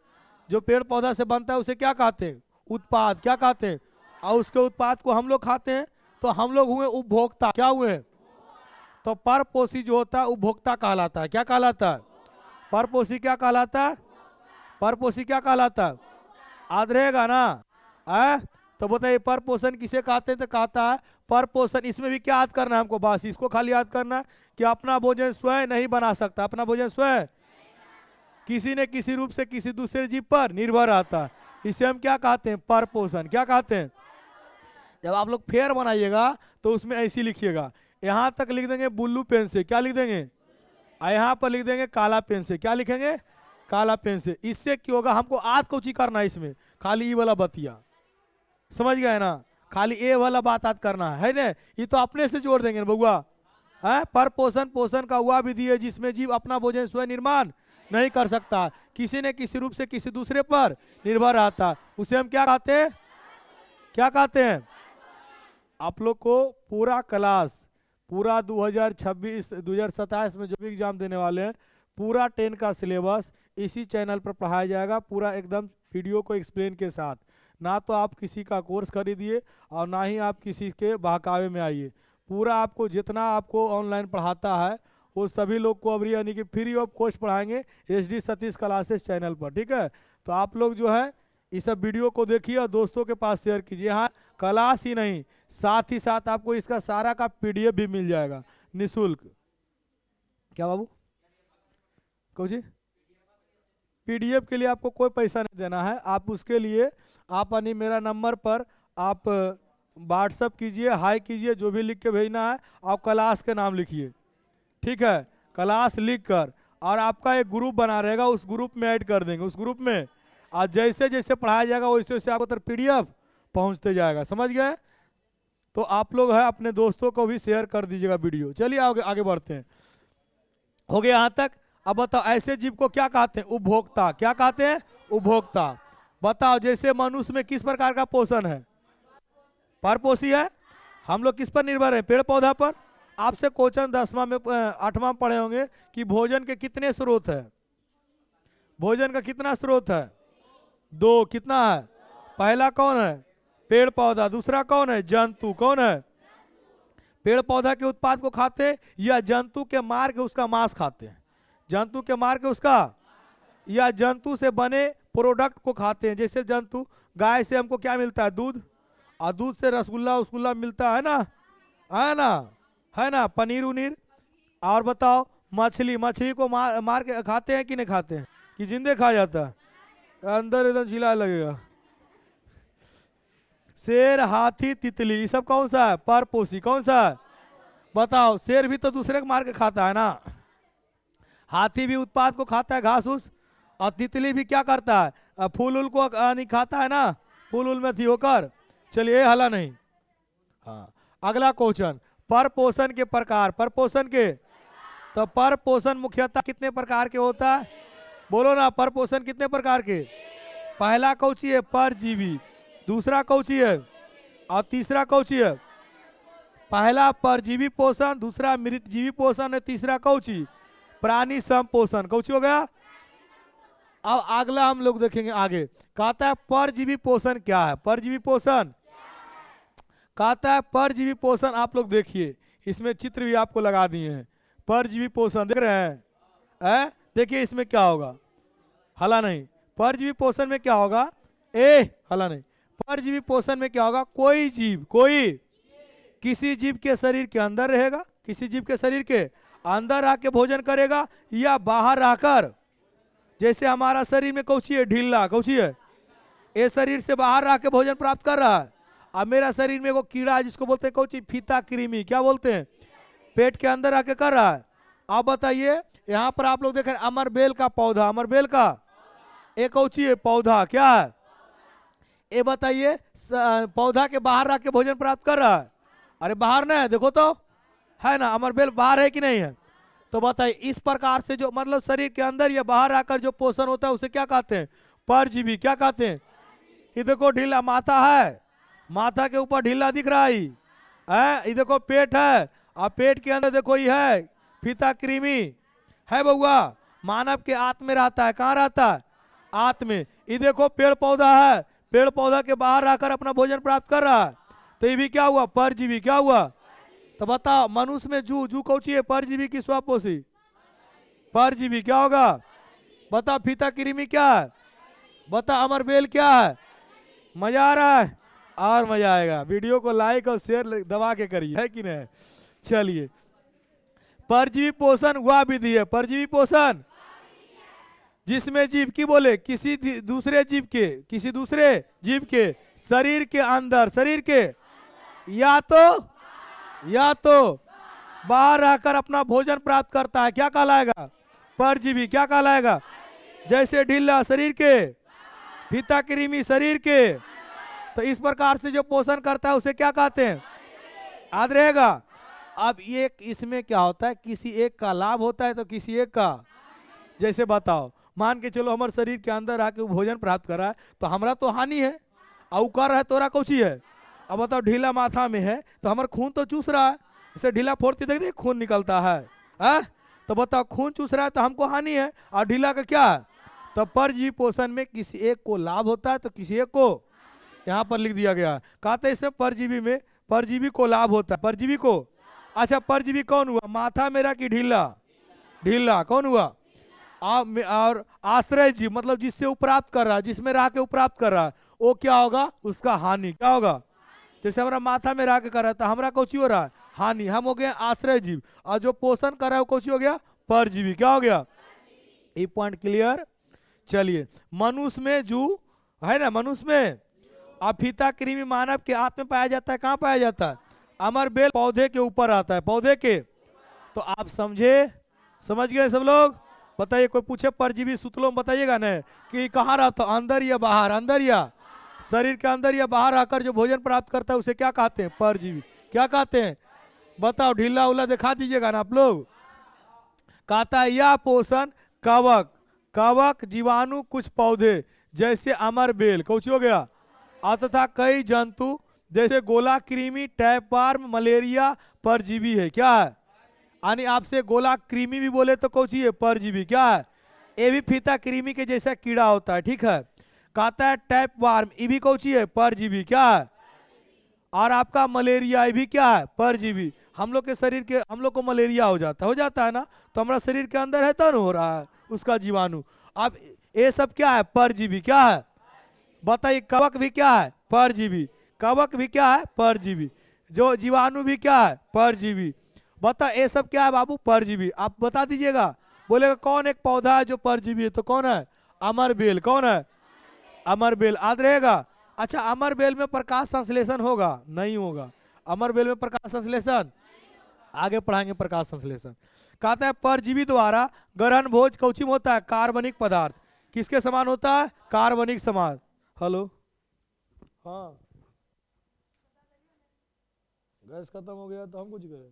जो पेड़ पौधा से बनता है उसे क्या कहते हैं, उत्पाद। क्या कहते हैं, और उसके उत्पाद को हम लोग खाते हैं, तो हम लोग हुए उपभोक्ता। क्या हुए, तो परपोषी जो होता है उपभोक्ता कहलाता है। क्या कहलाता है, परपोषी क्या कहलाता है, परपोषी क्या कहलाता है, याद रहेगा ना। तो बताइए पर पोषण किसे कहते हैं, तो कहता है पर पोषण। इसमें भी क्या याद करना है हमको, बस इसको खाली याद करना है कि अपना भोजन स्वयं नहीं बना सकता, अपना भोजन स्वयं किसी न किसी रूप से किसी दूसरे जीव पर निर्भर रहता है, इसे हम क्या कहते हैं, पर पोषण। क्या कहते हैं। जब आप लोग फेयर बनाइएगा तो उसमें ऐसी लिखिएगा, यहाँ तक लिख देंगे ब्लू पेन से। क्या लिख देंगे, यहाँ पर लिख देंगे काला पेन से। क्या लिखेंगे, काला पेन से। इससे क्या होगा, हमको आज कोची करना है, इसमें खाली ई वाला बतिया, समझ गए ना, खाली ए वाला बात आज करना है ना। ये तो अपने से जोड़ देंगे बउआ। है पर पोषण, पोषण का वह विधि है जिसमें जीव अपना भोजन स्वयं निर्माण नहीं कर सकता, किसी न किसी रूप से किसी दूसरे पर निर्भर रहता, उसे हम क्या कहते हैं, क्या कहते हैं। आप लोग को पूरा क्लास, पूरा 2026 2027 में जो भी एग्जाम देने वाले हैं, पूरा 10 का सिलेबस इसी चैनल पर पढ़ाया जाएगा, पूरा एकदम वीडियो को एक्सप्लेन के साथ। ना तो आप किसी का कोर्स खरीदिए और ना ही आप किसी के बहकावे में आइए। पूरा आपको जितना आपको ऑनलाइन पढ़ाता है वो सभी लोग को अभी यानी कि फ्री ऑफ कॉस्ट पढ़ाएंगे HD सतीश क्लासेस चैनल पर। ठीक है, तो आप लोग जो है इस सब वीडियो को देखिए और दोस्तों के पास शेयर कीजिए। हाँ, क्लास ही नहीं, साथ ही साथ आपको इसका सारा का PDF भी मिल जाएगा निःशुल्क। क्या बाबू, कहो जी, PDF के लिए आपको कोई पैसा नहीं देना है। आप उसके लिए आप यानी मेरा नंबर पर आप व्हाट्सअप कीजिए, हाई कीजिए, जो भी लिख के भेजना है, आप क्लास के नाम लिखिए। ठीक है, क्लास लिख कर, और आपका एक ग्रुप बना रहेगा, उस ग्रुप में ऐड कर देंगे। उस ग्रुप में आज जैसे जैसे पढ़ाया जाएगा वैसे वैसे आपको PDF पहुंचते जाएगा। समझ गए? तो आप लोग है अपने दोस्तों को भी शेयर कर दीजिएगा वीडियो। चलिए आगे आगे बढ़ते हैं। हो गया यहाँ तक। अब बताओ ऐसे जीव को क्या कहते हैं? उपभोक्ता। क्या कहते हैं? उपभोक्ता। बताओ जैसे मनुष्य में किस प्रकार का पोषण है? परपोषी है। हम लोग किस पर निर्भर है? पेड़ पौधा पर। आपसे क्वेश्चन 10वां में 8वां में पढ़े होंगे कि भोजन के कितने स्रोत है? भोजन का कितना स्रोत है? 2। कितना है? पहला कौन है? पेड़ पौधा। दूसरा कौन है? जंतु। कौन है? पेड़ पौधा के उत्पाद को खाते हैं या जंतु के मार के उसका मांस खाते हैं? जंतु के मार के उसका, या जंतु से बने प्रोडक्ट को खाते हैं। जैसे जंतु, गाय से हमको क्या मिलता है? दूध। और दूध से रसगुल्ला उसगुल्ला मिलता है ना, है ना, है ना, पनीर उनीर। और बताओ मछली, मछली को मार के खाते हैं कि नहीं खाते हैं? कि जिंदे खा जाता है? अंदर एकदम जिला लगेगा। शेर, हाथी, तितली, ये सब कौन सा है? परपोषी। कौन सा है? बताओ। शेर भी तो दूसरे को मार के खाता है ना। हाथी भी उत्पाद को खाता है, घास उस। और तितली भी क्या करता है? फूल उल को नहीं खाता है ना, फूल उल में थी होकर। चलिए हला नहीं। हाँ, अगला क्वेश्चन, परपोषण के प्रकार। परपोषण के, तो परपोषण मुख्यतः कितने प्रकार के होता है? बोलो ना, परपोषण कितने प्रकार के? पहला कौची है? परजीवी। दूसरा कौची है? और तीसरा कौची है? पहला परजीवी पोषण, दूसरा मृतजीवी पोषण है, तीसरा कौची? प्राणी संपोषण। कौची हो गया? अब अगला हम लोग देखेंगे आगे। कहता है परजीवी पोषण क्या है? परजीवी पोषण कहता है, परजीवी पोषण आप लोग देखिए, इसमें चित्र भी आपको लगा दिए हैं। परजीवी पोषण देख रहे हैं? देखिए इसमें क्या होगा? हला नहीं। परजीवी पोषण में क्या होगा? हला नहीं। परजीवी पोषण में क्या होगा? कोई जीव, कोई किसी जीव के शरीर के अंदर रहेगा, किसी जीव के शरीर के अंदर आके भोजन करेगा, या बाहर आकर, जैसे हमारा शरीर में कौची है? ढीला। कौची है? ये शरीर से बाहर आके भोजन प्राप्त कर रहा है। अब मेरा शरीर में वो कीड़ा है जिसको बोलते हैं कौची? फीता कृमि। क्या बोलते हैं? पेट के अंदर आके कर रहा है। आप बताइए, यहाँ पर आप लोग देख रहे हैं अमरबेल का पौधा। अमरबेल का एक कौची है? पौधा। क्या है? ये बताइए, पौधा के बाहर आके भोजन प्राप्त कर रहा है? अरे बाहर नहीं है, देखो तो, है ना, अमरबेल बाहर है कि नहीं है? तो बताइए इस प्रकार से जो मतलब शरीर के अंदर या बाहर आकर जो पोषण होता है उसे क्या कहते हैं? परजीवी। क्या कहते हैं? ये देखो ढीला माथा है, माथा के ऊपर ढीला दिख रहा है। ये देखो पेट है, और पेट के अंदर देखो ये है फीता कृमि है बउआ। मानव के आत्म में रहता है। कहाँ रहता है? आत्म में। ये देखो पेड़ पौधा है, पेड़ पौधा के बाहर आकर अपना भोजन प्राप्त कर रहा है। तो ये भी क्या हुआ? परजीवी। क्या हुआ? तो बताओ मनुष्य में जू, जू कौची है? परजीवी की स्वपोषी? परजीवी। क्या होगा? बता। फीता कृमि क्या है? बता। अमरबेल क्या है? मजा आ रहा है? और मजा आएगा। वीडियो को लाइक और शेयर दबा के करिए, है कि नहीं? चलिए, परजीवी पोषण वह विधि है, परजीवी पोषण जिसमें जीव की बोले किसी दूसरे जीव के, किसी दूसरे जीव के शरीर के अंदर, शरीर के या तो बाहर आकर अपना भोजन प्राप्त करता है। क्या कहलाएगा? परजीवी। क्या कहलाएगा? जैसे ढीला शरीर के, फीता कृमि शरीर के। तो इस प्रकार से जो पोषण करता है उसे क्या कहते हैं? याद रहेगा। अब ये इसमें क्या होता है? किसी एक का लाभ होता है तो किसी एक का, जैसे बताओ मान के चलो हमारे शरीर के अंदर आके भोजन प्राप्त कर रहा है तो हमारा तो हानि है, और कर है तोरा कौची है? अब बताओ ढीला माथा में है तो हमारा खून तो चूस रहा है, जैसे ढीला फोड़ती देख दे खून निकलता है, तो बताओ खून चूस रहा है तो हमको हानि है, और ढीला का क्या है? तो परजीवी पोषण में किसी एक को लाभ होता है तो किसी एक को, यहाँ पर लिख दिया गया, कहते हैं इसमें परजीवी में परजीवी को लाभ होता है, परजीवी को। अच्छा परजीवी कौन हुआ? माथा मेरा की ढीला? ढीला कौन हुआ? और आश्रय जीव मतलब जिससे वो प्राप्त कर रहा है, जिसमें रह के वो प्राप्त कर रहा है, वो क्या होगा? उसका हानि। क्या होगा? जैसे हमारा माथा में रह के कर रहा था, हमारा कौची हो रहा है? हानि। हम हो गए आश्रय जीव, और जो पोषण कर रहा है वो कौची हो गया? परजीवी। क्या हो गया? ये पॉइंट क्लियर। चलिए, मनुष्य में जू है ना, मनुष्य में फीता कृमि मानव के आत्म में पाया जाता है। कहाँ पाया जाता है? अमरबेल पौधे के ऊपर आता है, पौधे के। तो आप समझे, समझ गए सब लोग? बताइए, कोई पूछे परजीवी सूत्रों में बताइएगा ना कि कहाँ रहता, अंदर या बाहर? अंदर या शरीर के अंदर या बाहर आकर जो भोजन प्राप्त करता है उसे क्या कहते हैं? परजीवी। क्या कहते हैं? बताओ, ढीला उला दिखा दीजिएगा ना आप लोग। कहता है यह पोषण कवक, कवक जीवाणु कुछ पौधे जैसे अमर बेल, कौच हो गया, तथा कई जंतु जैसे गोला कृमि, टैपवार्म, मलेरिया परजीवी है। क्या है? यानी आपसे गोला कृमि भी बोले तो कौची है? परजीवी। क्या है? ये भी फीता कृमि के जैसा कीड़ा होता है, ठीक है। कहता है टैपवार्म, ये भी कौची है? परजीवी। क्या है? और आपका मलेरिया, ये भी क्या है? परजीवी। हम लोग के शरीर के, हम लोग को मलेरिया हो जाता है ना, तो हमारा शरीर के अंदर है तो हो रहा है उसका जीवाणु। अब ये सब क्या है? परजीवी। क्या है? बताइए, कवक भी क्या है? परजीवी। कवक भी क्या है? परजीवी। जो जीवाणु भी क्या है? परजीवी। बता, ये सब क्या है बाबू? परजीवी। आप बता दीजिएगा। बोलेगा कौन एक पौधा है जो परजीवी है? तो कौन है? अमर बेल। कौन है? अमर बेल। याद रहेगा। अच्छा, अमर बेल में प्रकाश संश्लेषण होगा? नहीं होगा। अमर बेल में प्रकाश संश्लेषण आगे पढ़ाएंगे। प्रकाश संश्लेषण कहता है परजीवी द्वारा ग्रहण भोज कौची में होता है? कार्बनिक पदार्थ। किसके समान होता है? कार्बनिक समान। हेलो, हाँ, गैस खत्म हो गया तो हम कुछ करें?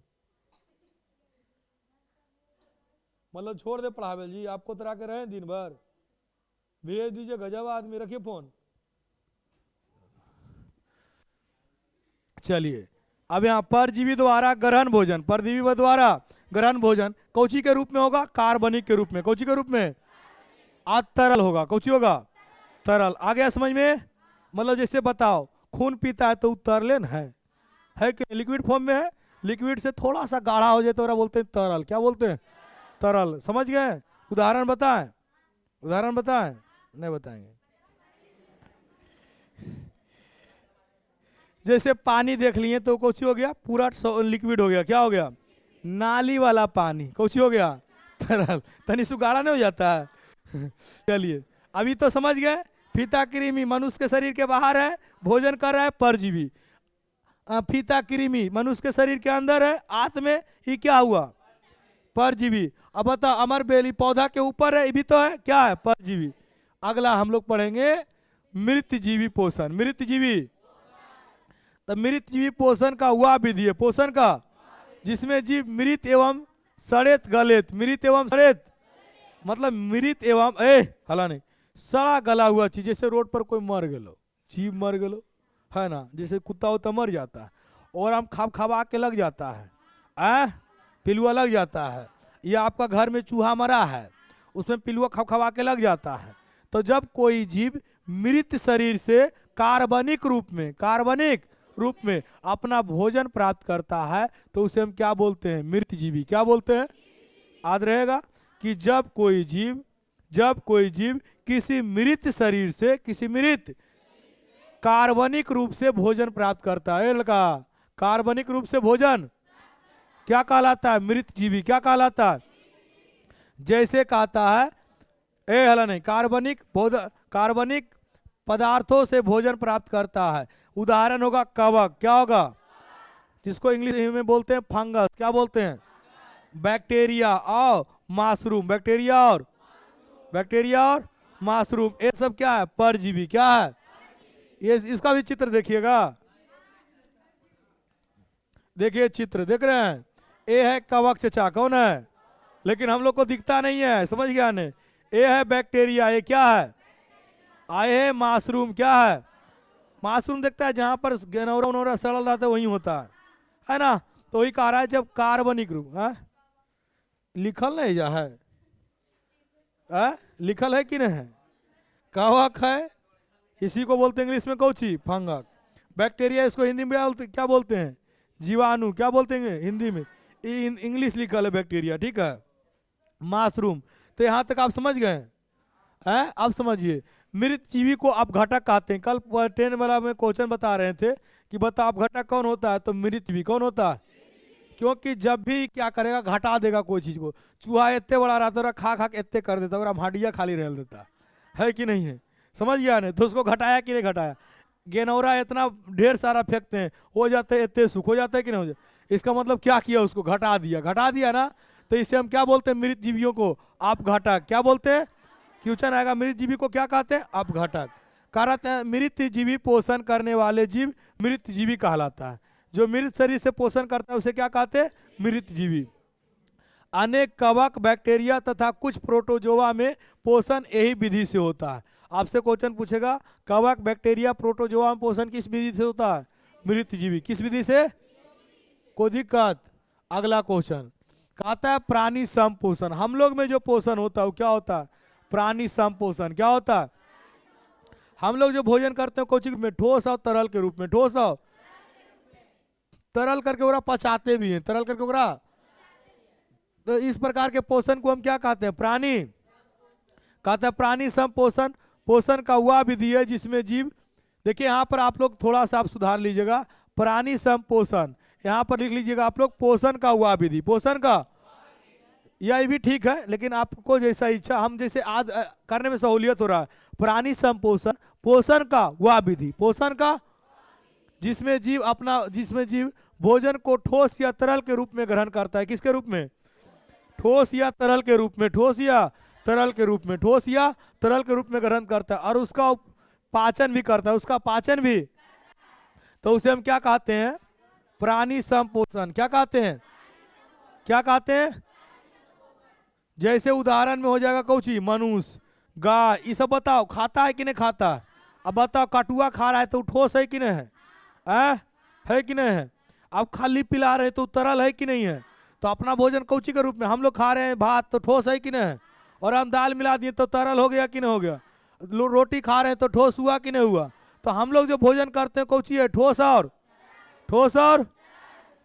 मतलब छोड़ दे पढ़ावे जी, आपको तरह के रहे दिन भर, भेज दीजिए। गजब आदमी, रखिए फोन। चलिए, अब यहाँ परजीवी द्वारा ग्रहण भोजन, परजीवी द्वारा ग्रहण भोजन कौची के रूप में होगा? कार्बनिक के रूप में। कौची के रूप में? आज तरल होगा। कौची होगा? तरल। आ गया समझ में? मतलब जैसे बताओ, खून पीता है तो तरले न है कि लिक्विड फॉर्म में है। लिक्विड से थोड़ा सा गाढ़ा हो जाए तो बोलते हैं तरल। क्या बोलते हैं? तरल। समझ गए? उदाहरण बताएं? उदाहरण बताएं? नहीं बताएंगे। जैसे पानी देख लिए तो कौची हो गया? पूरा लिक्विड हो गया। क्या हो गया? नाली वाला पानी। कौची हो गया? तरल। तनी सुगाड़ा नहीं हो जाता है। चलिए, अभी तो समझ गए। फीता कृमि मनुष्य के शरीर के बाहर है, भोजन कर रहा है, परजीवी। फीता कृमि मनुष्य के शरीर के अंदर है, आंत में ही क्या हुआ? परजीवी। अब बता, अमर बेली पौधा के ऊपर है, ये भी तो है। क्या है? परजीवी। अगला हम लोग पढ़ेंगे मृतजीवी पोषण। मृतजीवी, तो मृतजीवी पोषण का हुआ विधि है। पोषण का, जिसमें जीव मृत एवं सड़ेत गलेत। मृत एवं सड़ेत मतलब मृत एवं हला नहीं, सड़ा गला हुआ चीज। जैसे रोड पर कोई मर गलो, जीव मर गलो, है ना, जैसे कुत्ता उत्ता मर जाता है और हम खाब खाबा के लग जाता है, पिलुआ लग जाता है, या आपका घर में चूहा मरा है, उसमें पिलुआ खब खबा के लग जाता है। तो जब कोई जीव मृत शरीर से कार्बनिक रूप में अपना भोजन प्राप्त करता है तो उसे हम क्या बोलते हैं? मृतजीवी। क्या बोलते हैं? याद रहेगा कि जब कोई जीव किसी मृत शरीर से, किसी मृत कार्बनिक रूप से भोजन प्राप्त करता है, लड़का, कार्बनिक रूप से भोजन क्या कहलाता है? मृतजीवी। क्या कहलाता है? जैसे कहता है हला नहीं, कार्बनिक पदार्थों से भोजन प्राप्त करता है। उदाहरण होगा कवक। क्या होगा? जिसको इंग्लिश में बोलते हैं फंगस। क्या बोलते हैं? बैक्टीरिया और मशरूम। बैक्टीरिया और मशरूम, ये सब क्या है? परजीवी। क्या है? ये इसका भी चित्र देखिएगा। देखिए चित्र देख रहे हैं, ये है कवक चचा। कौन है? लेकिन हम लोग को दिखता नहीं है, समझ गया ने? ये है बैक्टीरिया। ये क्या है? आए है मशरूम। क्या है? मशरूम देखता है जहां पर गनौरा सड़ल रहता है वही होता है ना? तो वही कह रहा है जब कार्बनिक रूप लिखल नहीं जा है, लिखल है कि नहीं है? कवक है, इसी को बोलते हैं इंग्लिश में कौची? फंगस। बैक्टीरिया, इसको हिंदी में क्या बोलते हैं? जीवाणु। क्या बोलते हैं हिंदी में? इंग्लिश लिखल है बैक्टीरिया, ठीक है। मशरूम। तो यहां तक आप समझ गए हैं? अब समझिए, मृत जीवी को आप घटक कहते हैं। कल 10 वाला में क्वेश्चन बता रहे थे कि बता आप घटक कौन होता है? तो मृत जीवी कौन होता है? क्योंकि जब भी क्या करेगा, घटा देगा कोई चीज को। चूहा इतने बड़ा रहता है, खा के इतने कर देता है, हांडिया खाली रह देता है कि नहीं है? समझ गया नहीं? तो उसको घटाया कि नहीं घटाया? गेनौरा इतना ढेर सारा फेंकते हैं, हो जाते हैं इतने सुख, हो जाता है कि नहीं हो जाता? इसका मतलब क्या किया? उसको घटा दिया ना। तो इसे हम क्या बोलते हैं? मृत जीवियों को आप घटक। क्या बोलते हैं? क्वेश्चन आएगा, मृत जीवी को क्या कहते हैं? आप घटक। कहते हैं मृत जीवी पोषण करने वाले जीव मृत जीवी कहलाता है। जो मृत शरीर से पोषण करता है उसे क्या कहते हैं? मृत जीवी। अनेक कवक, बैक्टीरिया तथा कुछ प्रोटोजोआ में पोषण यही विधि से होता है। आपसे क्वेश्चन पूछेगा कवक, बैक्टीरिया, प्रोटोजोआ में पोषण किस विधि से होता है? मृत जीवी। किस विधि से? कोई दिक्कत? अगला क्वेश्चन कहता है प्राणी संपोषण। हम लोग में जो पोषण होता है वो क्या होता है? प्राणी संपोषण। क्या होता है? हम लोग जो भोजन करते हैं कोचिंग में ठोस और तरल के रूप में, ठोस और तरल करके ओरा पचाते भी हैं, तरल करके ओरा। तो इस प्रकार के पोषण को हम क्या कहते हैं? प्राणी। कहते हैं प्राणी संपोषण पोषण का वह विधि है जिसमें जीव, देखिए यहाँ पर आप लोग थोड़ा सा आप सुधार लीजिएगा, प्राणी संपोषण यहाँ पर लिख लीजिएगा आप लोग पोषण का हुआ विधि। पोषण का, यह भी ठीक है लेकिन आपको जैसा इच्छा, हम जैसे आज करने में सहूलियत हो रहा है। प्राणी संपोषण पोषण का हुआ विधि, पोषण का जिसमें जीव भोजन को ठोस या तरल के रूप में ग्रहण करता है। किसके रूप में? ठोस या तरल के रूप में, ठोस या तरल के रूप में, ठोस या तरल के रूप में ग्रहण करता है और उसका पाचन भी करता है, उसका पाचन भी। तो उसे हम क्या कहते हैं? प्राणी संपोषण। क्या कहते हैं? क्या कहते हैं? जैसे उदाहरण में हो जाएगा कौची, मनुष्य, गाय, ये सब बताओ खाता है कि नहीं खाता है? अब बताओ कटुआ खा रहा है तो ठोस है कि नहीं है? है कि नहीं है? अब खाली पिला रहे तो तरल है कि नहीं है? तो अपना भोजन कौची के रूप में हम लोग खा रहे हैं, भात, तो ठोस है कि नहीं है? और हम दाल मिला दिए तो तरल हो गया कि नहीं हो गया? रोटी खा रहे हैं तो ठोस हुआ कि नहीं हुआ? तो हम लोग जो भोजन करते हैं कौची है? ठोस और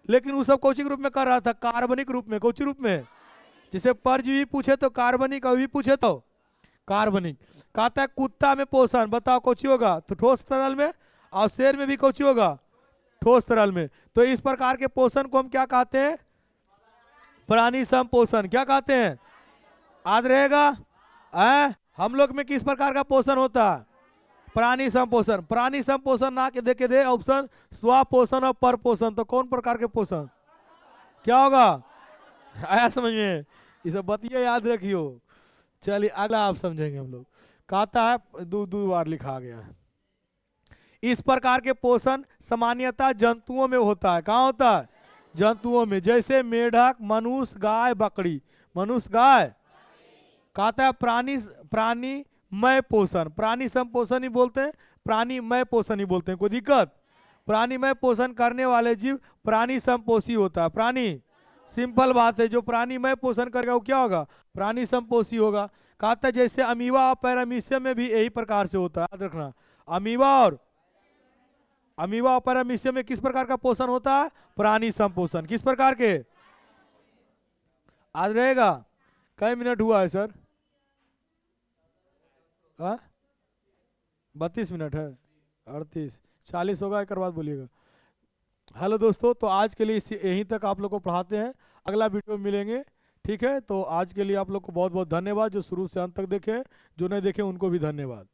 लेकिन वो सब कौची के रूप में कर रहा था? कार्बनिक रूप में। कौची रूप में? जिसे परजीवी पूछे तो कार्बनिक, अभी पूछे तो कार्बनिक। कहता है कुत्ता में पोषण, बताओ कौची होगा? तो ठोस तरल में। और शेर में भी कौची होगा? ठोस तरल में। तो इस प्रकार के पोषण को हम क्या कहते हैं? प्राणी संपोषण। क्या कहते हैं? याद रहेगा? हम लोग में किस प्रकार का पोषण होता है? प्राणी संपोषण। प्राणी संपोषण ना के देखे दे ऑप्शन स्वपोषण और परपोषण, तो कौन प्रकार के पोषण क्या होगा? आया समझ में? ये सब बतिया याद रखियो। चलिए अगला आप समझेंगे हम लोग। कहता है दो बार लिखा गया है, इस प्रकार के पोषण सामान्यतः जंतुओं में होता है। कहाँ होता है? जंतुओं में, जैसे मेढक, मनुष्य, गाय, बकरी। मनुष्य, गाय। कहता है प्राणीमय पोषण। प्राणी संपोषण ही बोलते हैं, प्राणीमय पोषण ही बोलते हैं। कोई दिक्कत? प्राणीमय पोषण करने वाले जीव प्राणी संपोषी होता है। प्राणी, सिंपल बात है, जो प्राणीमय पोषण करेगा वो क्या होगा? प्राणी संपोषी होगा। कहता है जैसे अमीबा और पैरामीशियम में भी यही प्रकार से होता है। याद रखना, अमीबा और पैरामीशियम में किस प्रकार का पोषण होता है? प्राणी संपोषण। किस प्रकार के? आज रहेगा? कई मिनट हुआ है सर? 32 मिनट है, 38, 40 होगा, एक बात बोलिएगा। हेलो दोस्तों, तो आज के लिए यहीं तक आप लोग को पढ़ाते हैं, अगला वीडियो में मिलेंगे। ठीक है, तो आज के लिए आप लोग को बहुत बहुत धन्यवाद, जो शुरू से अंत तक देखे, जो नहीं देखे उनको भी धन्यवाद।